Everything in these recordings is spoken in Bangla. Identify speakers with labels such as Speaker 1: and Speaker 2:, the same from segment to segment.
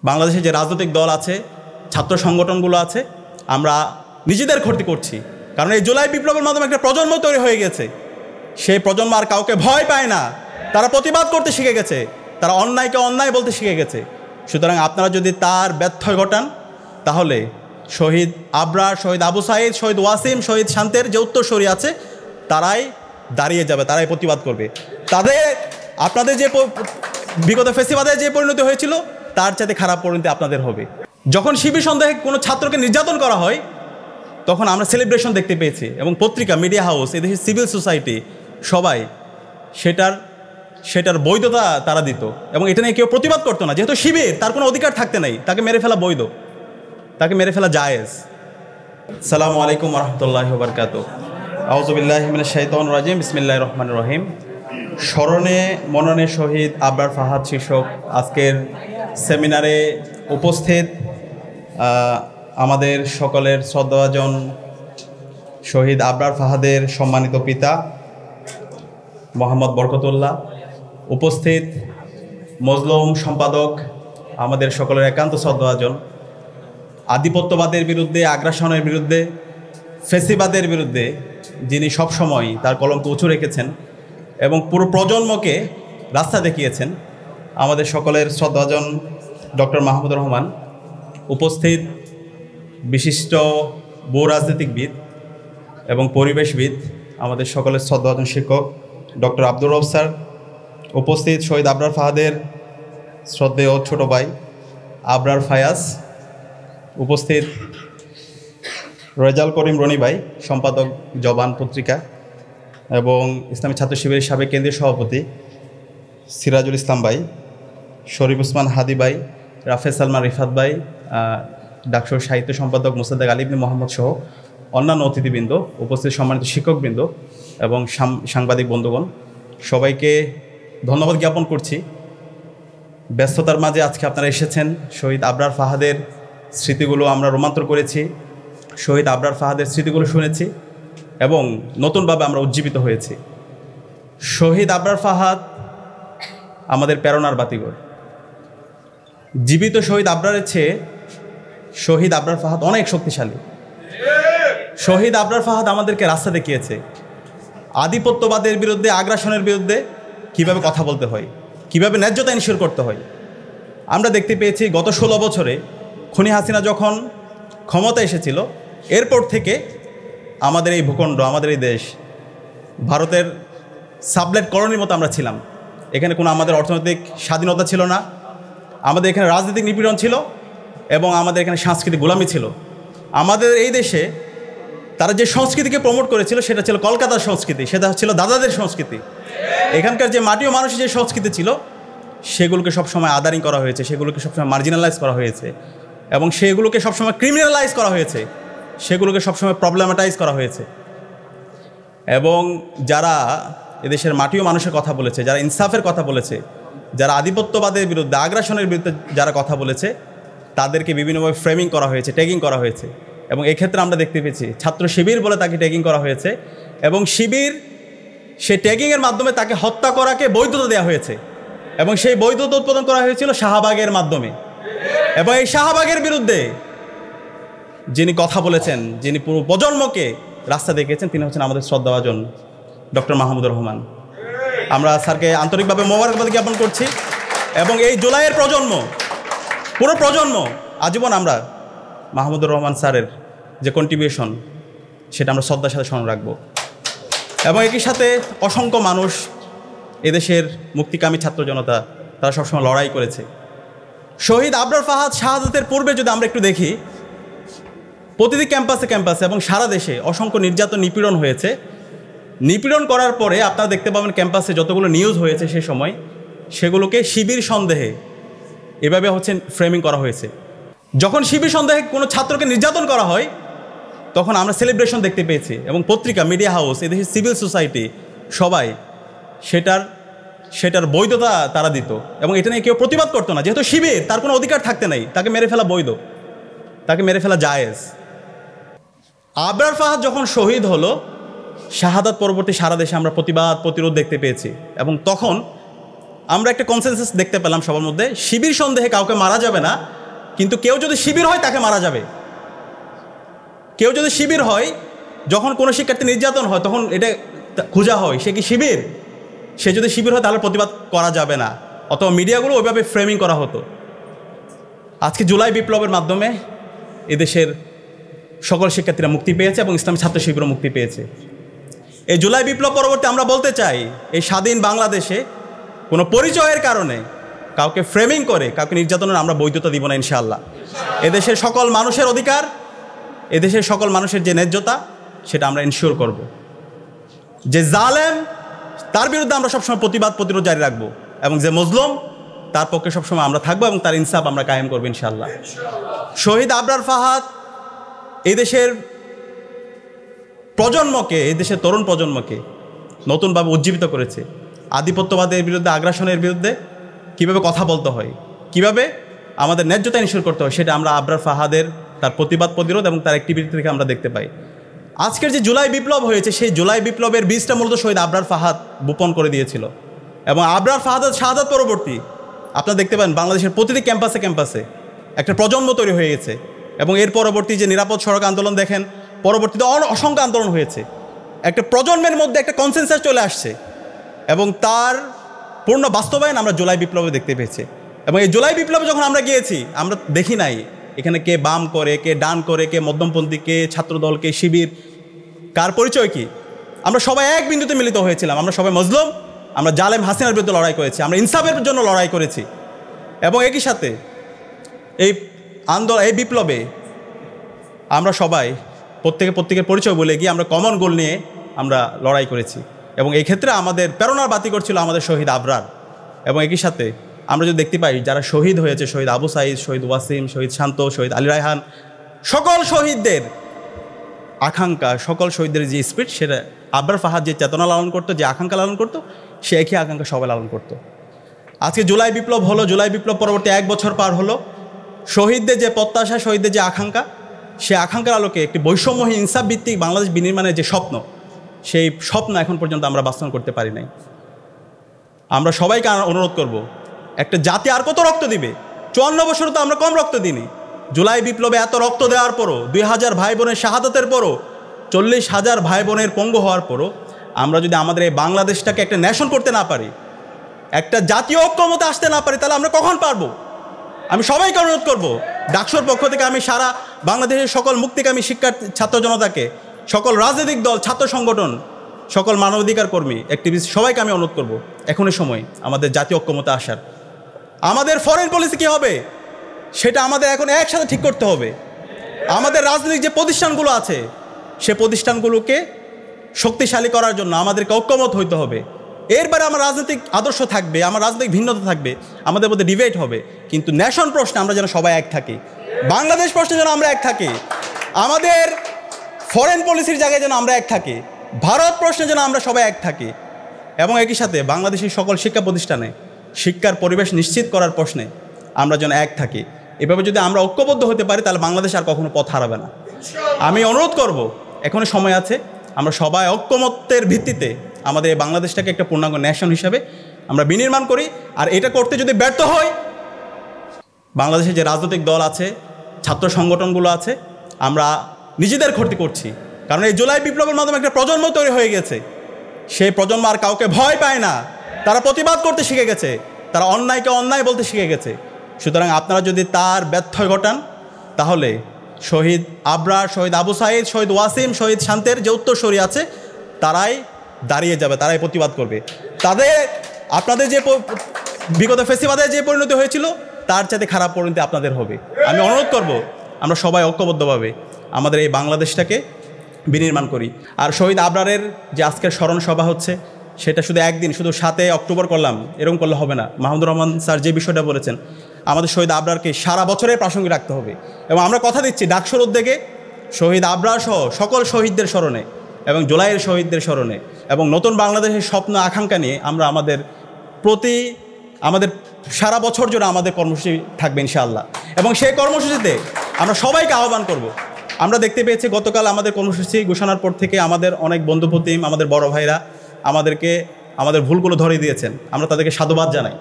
Speaker 1: বাংলাদেশে যে রাজনৈতিক দল আছে, ছাত্র সংগঠনগুলো আছে, আমরা নিজেদের ক্ষতি করছি। কারণ এই জুলাই বিপ্লবের মাধ্যমে একটা প্রজন্ম তৈরি হয়ে গেছে। সেই প্রজন্ম আর কাউকে ভয় পায় না, তারা প্রতিবাদ করতে শিখে গেছে, তারা অন্যায়কে অন্যায় বলতে শিখে গেছে। সুতরাং আপনারা যদি তার ব্যত্যয় ঘটান, তাহলে শহীদ আবরার, শহীদ আবু সাইদ, শহীদ ওয়াসিম, শহীদ শান্তের যে উত্তরসূরি আছে, তারাই দাঁড়িয়ে যাবে, তারাই প্রতিবাদ করবে। আপনাদের যে বিগত ফেসিবাদের যে পরিণতি হয়েছিল, তার চাইতে খারাপ পরিণতি আপনাদের হবে। যখন শিবির সন্দেহে কোনো ছাত্রকে নির্যাতন করা হয়, তখন আমরা সেলিব্রেশন দেখতে পেয়েছি, এবং পত্রিকা, মিডিয়া হাউস, এদেশের সিভিল সোসাইটি সবাই সেটার বৈধতা তারা দিত, এবং এটা নিয়ে কেউ প্রতিবাদ করতো না। যেহেতু শিবির, তার কোনো অধিকার থাকতে নাই, তাকে মেরে ফেলা বৈধ, তাকে মেরে ফেলা জায়েজ। আসসালামু আলাইকুম ওয়া রাহমাতুল্লাহি ওয়া বারাকাতুহু। আউযু বিল্লাহি মিনাশ শাইতানির রাজিম। বিসমিল্লাহির রহমানির রহিম। স্মরণে মননে শহীদ আবরার ফাহাদ শীর্ষক আজকের সেমিনারে উপস্থিত আমাদের সকলের শ্রদ্ধাভাজন শহীদ আবরার ফাহাদের সম্মানিত পিতা মোহাম্মদ বরকতুল্লাহ, উপস্থিত মজলুম সম্পাদক, আমাদের সকলের একান্ত শ্রদ্ধাভাজন, আধিপত্যবাদের বিরুদ্ধে, আগ্রাসনের বিরুদ্ধে, ফেসিবাদের বিরুদ্ধে যিনি সবসময় তার কলঙ্ক উঁচু রেখেছেন এবং পুরো প্রজন্মকে রাস্তা দেখিয়েছেন, আমাদের সকলের শ্রদ্ধাভাজন ডক্টর মাহমুদুর রহমান, উপস্থিত বিশিষ্ট বহু রাজনীতিকবিদ এবং পরিবেশবিদ, আমাদের সকলের শ্রদ্ধাভাজন শিক্ষক ডক্টর আব্দুর রব স্যার, উপস্থিত শহীদ আবরার ফাহাদের শ্রদ্ধেয় ছোট ভাই আবরার ফায়াজ, উপস্থিত রেজাল করিম রনি ভাই, সম্পাদক জবান পত্রিকা, এবং ইসলামী ছাত্র শিবিরের সাবেক কেন্দ্রীয় সভাপতি সিরাজুল ইসলাম ভাই, শরীফ উসমান হাদি ভাই, রাফেজ সালমান রিফাত ভাই, ডাকসুর সাহিত্য সম্পাদক মুসাদ্দেক আলী ইবনে মোহাম্মদ সহ অন্যান্য অতিথিবৃন্দ, উপস্থিত সম্মানিত শিক্ষকবৃন্দ এবং সাংবাদিক বন্ধুগণ, সবাইকে ধন্যবাদ জ্ঞাপন করছি। ব্যস্ততার মাঝে আজকে আপনারা এসেছেন। শহীদ আবরার ফাহাদের স্মৃতিগুলো আমরা রোমান্তর করেছি, শহীদ আবরার ফাহাদের স্মৃতিগুলো শুনেছি এবং নতুনভাবে আমরা উজ্জীবিত হয়েছি। শহীদ আবরার ফাহাদ আমাদের প্রেরণার বাতিঘর। জীবিত শহীদ আবরারের চেয়ে শহীদ আবরার ফাহাদ অনেক শক্তিশালী। শহীদ আবরার ফাহাদ আমাদেরকে রাস্তা দেখিয়েছে আধিপত্যবাদের বিরুদ্ধে, আগ্রাসনের বিরুদ্ধে কিভাবে কথা বলতে হয়, কিভাবে ন্যায্যতা এনশিওর করতে হয়। আমরা দেখতে পেয়েছি গত 16 বছরে খুনি হাসিনা যখন ক্ষমতা এসেছিল, এরপর থেকে আমাদের এই ভূখণ্ড, আমাদের এই দেশ ভারতের সাবলেট কলোনির মতো আমরা ছিলাম। এখানে কোনো আমাদের অর্থনৈতিক স্বাধীনতা ছিল না, আমাদের এখানে রাজনৈতিক নিপীড়ন ছিল এবং আমাদের এখানে সাংস্কৃতিক গোলামি ছিল। আমাদের এই দেশে তারা যে সংস্কৃতিকে প্রমোট করেছিল সেটা ছিল কলকাতার সংস্কৃতি, সেটা ছিল দাদাদের সংস্কৃতি। এখানকার যে মাটি ও মানুষের যে সংস্কৃতি ছিল, সেগুলোকে সবসময় আদারিং করা হয়েছে, সেগুলোকে সবসময় মার্জিনালাইজ করা হয়েছে এবং সেগুলোকে সবসময় ক্রিমিনালাইজ করা হয়েছে, সেগুলোকে সবসময় প্রবলেমাটাইজ করা হয়েছে। এবং যারা এদেশের মাটি ও মানুষের কথা বলেছে, যারা ইনসাফের কথা বলেছে, যারা আধিপত্যবাদের বিরুদ্ধে, আগ্রাসনের বিরুদ্ধে যারা কথা বলেছে, তাদেরকে বিভিন্নভাবে ফ্রেমিং করা হয়েছে, ট্যাগিং করা হয়েছে। এবং এক্ষেত্রে আমরা দেখতে পেয়েছি ছাত্র শিবির বলে তাকে ট্যাগিং করা হয়েছে এবং শিবির সেই ট্যাগিংয়ের মাধ্যমে তাকে হত্যা করাকে বৈধতা দেওয়া হয়েছে এবং সেই বৈধতা উৎপাদন করা হয়েছিল শাহবাগের মাধ্যমে। এবং এই শাহবাগের বিরুদ্ধে যিনি কথা বলেছেন, যিনি পুরো প্রজন্মকে রাস্তা দেখিয়েছেন, তিনি হচ্ছেন আমাদের শ্রদ্ধাভাজন ডক্টর মাহমুদুর রহমান। আমরা স্যারকে আন্তরিকভাবে মোবারকবাদ জ্ঞাপন করছি এবং এই জুলাইয়ের প্রজন্ম, পুরো প্রজন্ম আজীবন আমরা মাহমুদুর রহমান স্যারের যে কন্ট্রিবিউশন, সেটা আমরা শ্রদ্ধার সাথে স্মরণ রাখব। এবং একই সাথে অসংখ্য মানুষ, এদেশের মুক্তিকামী ছাত্র জনতা, তারা সবসময় লড়াই করেছে। শহীদ আবরার ফাহাদ শাহাদাতের পূর্বে যদি আমরা একটু দেখি, প্রতিটি ক্যাম্পাসে এবং সারা দেশে অসংখ্য নির্যাতন, নিপীড়ন হয়েছে। নিপীড়ন করার পরে আপনারা দেখতে পাবেন ক্যাম্পাসে যতগুলো নিউজ হয়েছে সে সময়, সেগুলোকে শিবির সন্দেহে এভাবে ফ্রেমিং করা হয়েছে। যখন শিবির সন্দেহে কোনো ছাত্রকে নির্যাতন করা হয়, তখন আমরা সেলিব্রেশন দেখতে পেয়েছি, এবং পত্রিকা, মিডিয়া হাউস, এদেশের সিভিল সোসাইটি সবাই সেটার বৈধতা তারা দিত, এবং এটা নিয়ে কেউ প্রতিবাদ করতো না। যেহেতু শিবির, তার কোনো অধিকার থাকতে নাই, তাকে মেরে ফেলা বৈধ, তাকে মেরে ফেলা জায়েজ। আবরার ফাহাদ যখন শহীদ হলো, শাহাদাত পরবর্তী সারা দেশে আমরা প্রতিবাদ, প্রতিরোধ দেখতে পেয়েছি। এবং তখন আমরা একটা কনসেনসাস দেখতে পেলাম সবার মধ্যে, শিবির সন্দেহে কাউকে মারা যাবে না, কিন্তু কেউ যদি শিবির হয় তাকে মারা যাবে। কেউ যদি শিবির হয়, যখন কোনো শিক্ষার্থী নির্যাতন হয় তখন এটা খোঁজা হয় সে কি শিবির, সে যদি শিবির হয় তাহলে প্রতিবাদ করা যাবে না, অথবা মিডিয়াগুলো ওইভাবে ফ্রেমিং করা হতো। আজকে জুলাই বিপ্লবের মাধ্যমে এদেশের সকল শিক্ষার্থীরা মুক্তি পেয়েছে এবং ইসলামী ছাত্র শিবিরও মুক্তি পেয়েছে। এই জুলাই বিপ্লব পরবর্তী আমরা বলতে চাই, এই স্বাধীন বাংলাদেশে কোনো পরিচয়ের কারণে কাউকে ফ্রেমিং করে কাউকে নির্যাতনের আমরা বৈধতা দিব না ইনশাআল্লাহ। এদেশের সকল মানুষের অধিকার, এদেশের সকল মানুষের যে ন্যায্যতা, সেটা আমরা ইনশিওর করব। যে জালেম তার বিরুদ্ধে আমরা সবসময় প্রতিরোধ জারি রাখবো, এবং যে মজলুম তার পক্ষে সবসময় আমরা থাকবো এবং তার ইনসাফ আমরা কায়েম করবো ইনশাআল্লাহ। শহীদ আবরার ফাহাদ এই দেশের প্রজন্মকে, এই দেশের তরুণ প্রজন্মকে নতুনভাবে উজ্জীবিত করেছে। আধিপত্যবাদের বিরুদ্ধে, আগ্রাসনের বিরুদ্ধে কীভাবে কথা বলতে হয়, কিভাবে আমাদের ন্যায্যতা ইনশিওর করতে হয়, সেটা আমরা আবরার ফাহাদের তার প্রতিরোধ এবং তার অ্যাক্টিভিটি থেকে আমরা দেখতে পাই। আজকের যে জুলাই বিপ্লব হয়েছে, সেই জুলাই বিপ্লবের বীজটা মূলত শহীদ আবরার ফাহাদ বপন করে দিয়েছিল। এবং আবরার ফাহাদের শাহাদাত পরবর্তী আপনারা দেখতে পান বাংলাদেশের প্রতিটি ক্যাম্পাসে একটা প্রজন্ম তৈরি হয়ে গেছে। এবং এর পরবর্তী যে নিরাপদ সড়ক আন্দোলন দেখেন, পরবর্তীতে অসংখ্য আন্দোলন হয়েছে। একটা প্রজন্মের মধ্যে একটা কনসেনসাস চলে আসছে, এবং তার পূর্ণ বাস্তবায়ন আমরা জুলাই বিপ্লবে দেখতে পেয়েছি। এবং এই জুলাই বিপ্লবে যখন আমরা গিয়েছি, আমরা দেখি নাই এখানে কে বাম করে, কে ডান করে, কে মধ্যমপন্থী, কে ছাত্রদল, কে শিবির, কার পরিচয় কি। আমরা সবাই এক বিন্দুতে মিলিত হয়েছিলাম। আমরা সবাই মজলুম, আমরা জালেম হাসিনার বিরুদ্ধে লড়াই করেছি, আমরা ইনসাফের জন্য লড়াই করেছি। এবং একই সাথে এই বিপ্লবে আমরা সবাই প্রত্যেকের পরিচয় বলে গিয়ে আমরা কমন গোল নিয়ে আমরা লড়াই করেছি। এবং এই ক্ষেত্রে আমাদের প্রেরণার বাতি করছিল আমাদের শহীদ আবরার। এবং একই সাথে আমরা যদি দেখতে পাই যারা শহীদ হয়েছে, শহীদ আবু সাঈদ, শহীদ ওয়াসিম, শহীদ শান্ত, শহীদ আলী রায়হান, সকল শহীদদের আকাঙ্ক্ষা, সকল শহীদদের যে স্পিরিট, সেটা আবরার ফাহাদ যে চেতনা লালন করতো, যে আকাঙ্ক্ষা লালন করতো, সে একই আকাঙ্ক্ষা সবাই লালন করতো। আজকে জুলাই বিপ্লব হলো, জুলাই বিপ্লব পরবর্তী 1 বছর পার হলো। শহীদদের যে প্রত্যাশা, শহীদদের যে আকাঙ্ক্ষা, সে আকাঙ্ক্ষার আলোকে একটি বৈষম্যহীন ইনসাফ ভিত্তিক বাংলাদেশ বিনির্মাণের যে স্বপ্ন, সেই স্বপ্ন এখন পর্যন্ত আমরা বাস্তবায়ন করতে পারি নাই। আমরা সবাইকে অনুরোধ করব, একটা জাতি আর কত রক্ত দিবে? 54 বছর তো আমরা কম রক্ত দিইনি। জুলাই বিপ্লবে এত রক্ত দেওয়ার পরও, 2000 ভাই বোনের শাহাদাতের পরও, 40,000 ভাই বোনের পঙ্গু হওয়ার পরও আমরা যদি আমাদের এই বাংলাদেশটাকে একটা ন্যাশন করতে না পারি, একটা জাতীয় ঐক্যমতে আসতে না পারি, তাহলে আমরা কখন পারবো? আমি সবাইকে অনুরোধ করব, ডাকসুর পক্ষ থেকে আমি সারা বাংলাদেশের সকল মুক্তিকামী শিক্ষার্থী, ছাত্র জনতাকে, সকল রাজনৈতিক দল, ছাত্র সংগঠন, সকল মানবাধিকার কর্মী, অ্যাক্টিভিস্ট, সবাইকে আমি অনুরোধ করব এখনই সময় আমাদের জাতীয় ঐক্যমতে আসার। আমাদের ফরেন পলিসি কী হবে সেটা আমাদের এখন একসাথে ঠিক করতে হবে। আমাদের রাজনৈতিক যে প্রতিষ্ঠানগুলো আছে, সে প্রতিষ্ঠানগুলোকে শক্তিশালী করার জন্য আমাদেরকে ঐক্যমত হইতে হবে। এরপরে আমার রাজনৈতিক আদর্শ থাকবে, আমার রাজনৈতিক ভিন্নতা থাকবে, আমাদের মধ্যে ডিবেট হবে, কিন্তু ন্যাশন প্রশ্নে আমরা যেন সবাই এক থাকি, বাংলাদেশ প্রশ্নে যেন আমরা এক থাকি, আমাদের ফরেন পলিসির জায়গায় যেন আমরা এক থাকি, ভারত প্রশ্নে যেন আমরা সবাই এক থাকি। এবং একই সাথে বাংলাদেশের সকল শিক্ষা প্রতিষ্ঠানে শিক্ষার পরিবেশ নিশ্চিত করার প্রশ্নে আমরা যেন এক থাকি। এভাবে যদি আমরা ঐক্যবদ্ধ হতে পারি, তাহলে বাংলাদেশ আর কখনো পথ হারাবে না। আমি অনুরোধ করব, এখনও সময় আছে, আমরা সবাই ঐক্যমত্যের ভিত্তিতে আমাদের এই বাংলাদেশটাকে একটা পূর্ণাঙ্গ ন্যাশন হিসাবে আমরা বিনির্মাণ করি। আর এটা করতে যদি ব্যর্থ হয়, বাংলাদেশে যে রাজনৈতিক দল আছে, ছাত্র সংগঠনগুলো আছে, আমরা নিজেদের ক্ষতি করছি। কারণ এই জুলাই বিপ্লবের মাধ্যমে একটা প্রজন্ম তৈরি হয়ে গেছে, সেই প্রজন্ম আর কাউকে ভয় পায় না, তারা প্রতিবাদ করতে শিখে গেছে, তারা অন্যায়কে অন্যায় বলতে শিখে গেছে। সুতরাং আপনারা যদি তার ব্যত্যয় ঘটান, তাহলে শহীদ আবরার, শহীদ আবু সাঈদ, শহীদ ওয়াসিম, শহীদ শান্তের যে উত্তরসূরি আছে, তারাই দাঁড়িয়ে যাবে, তারাই প্রতিবাদ করবে। আপনাদের যে বিগত ফেসিবাদের যে পরিণতি হয়েছিল, তার চাইতে খারাপ পরিণতি আপনাদের হবে। আমি অনুরোধ করব, আমরা সবাই ঐক্যবদ্ধভাবে আমাদের এই বাংলাদেশটাকে বিনির্মাণ করি। আর শহীদ আবরারের যে আজকের স্মরণ সভা হচ্ছে, সেটা শুধু একদিন, শুধু 7 অক্টোবর করলাম, এরকম করলে হবে না। মাহমুদুর রহমান স্যার যে বিষয়টা বলেছেন, আমাদের শহীদ আবরারকে সারা বছরের প্রাসঙ্গিক রাখতে হবে। এবং আমরা কথা দিচ্ছি, ডাকসুর উদ্যোগে শহীদ আবরার সহ সকল শহীদদের স্মরণে এবং জুলাইয়ের শহীদদের স্মরণে এবং নতুন বাংলাদেশের স্বপ্ন আকাঙ্ক্ষা নিয়ে আমরা আমাদের সারা বছর জুড়ে আমাদের কর্মসূচি থাকবে ইনশাআল্লাহ। এবং সেই কর্মসূচিতে আমরা সবাইকে আহ্বান করব। আমরা দেখতে পেয়েছি গতকাল আমাদের কর্মসূচি ঘোষণার পর থেকে আমাদের অনেক বন্ধুপ্রতিম, আমাদের বড় ভাইরা আমাদেরকে আমাদের ভুলগুলো ধরিয়ে দিয়েছেন, আমরা তাদেরকে সাধুবাদ জানাই।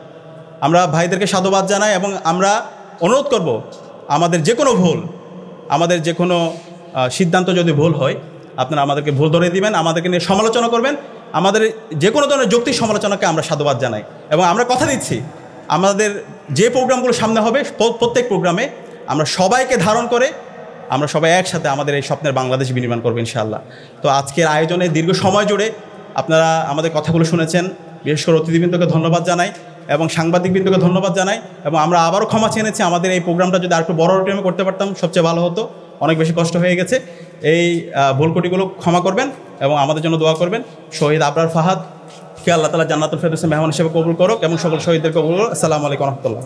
Speaker 1: আমরা ভাইদেরকে সাধুবাদ জানাই এবং আমরা অনুরোধ করব আমাদের যে কোনো ভুল, আমাদের যে কোনো সিদ্ধান্ত যদি ভুল হয় আপনারা আমাদেরকে ভুল ধরিয়ে দিবেন, আমাদেরকে নিয়ে সমালোচনা করবেন। আমাদের যে কোনো ধরনের যৌক্তিক সমালোচনাকে আমরা সাধুবাদ জানাই এবং আমরা কথা দিচ্ছি আমাদের যে প্রোগ্রামগুলো সামনে হবে প্রত্যেক প্রোগ্রামে আমরা সবাইকে ধারণ করে আমরা সবাই একসাথে আমাদের এই স্বপ্নের বাংলাদেশ বিনির্মাণ করবো ইনশাআল্লাহ। তো আজকের আয়োজনে দীর্ঘ সময় জুড়ে আপনারা আমাদের কথাগুলো শুনেছেন, বিশেষ করে অতিথিবৃন্দকে ধন্যবাদ জানাই এবং সাংবাদিকবৃন্দকে ধন্যবাদ জানাই এবং আমরা আবারও ক্ষমা চেয়েছি। আমাদের এই প্রোগ্রামটা যদি আরেকটু বড় টাইমে করতে পারতাম সবচেয়ে ভালো হতো, অনেক বেশি কষ্ট হয়ে গেছে। এই ভুলকুটিগুলো ক্ষমা করবেন এবং আমাদের জন্য দোয়া করবেন। শহীদ আবরার ফাহাদকে আল্লাহ তাআলা জান্নাতুল ফেরদৌসে মেহমান হিসেবে কবুল করুক এবং সকল শহীদদের কবুল করুক। আসসালামু আলাইকুম ওয়া রাহমাতুল্লাহ।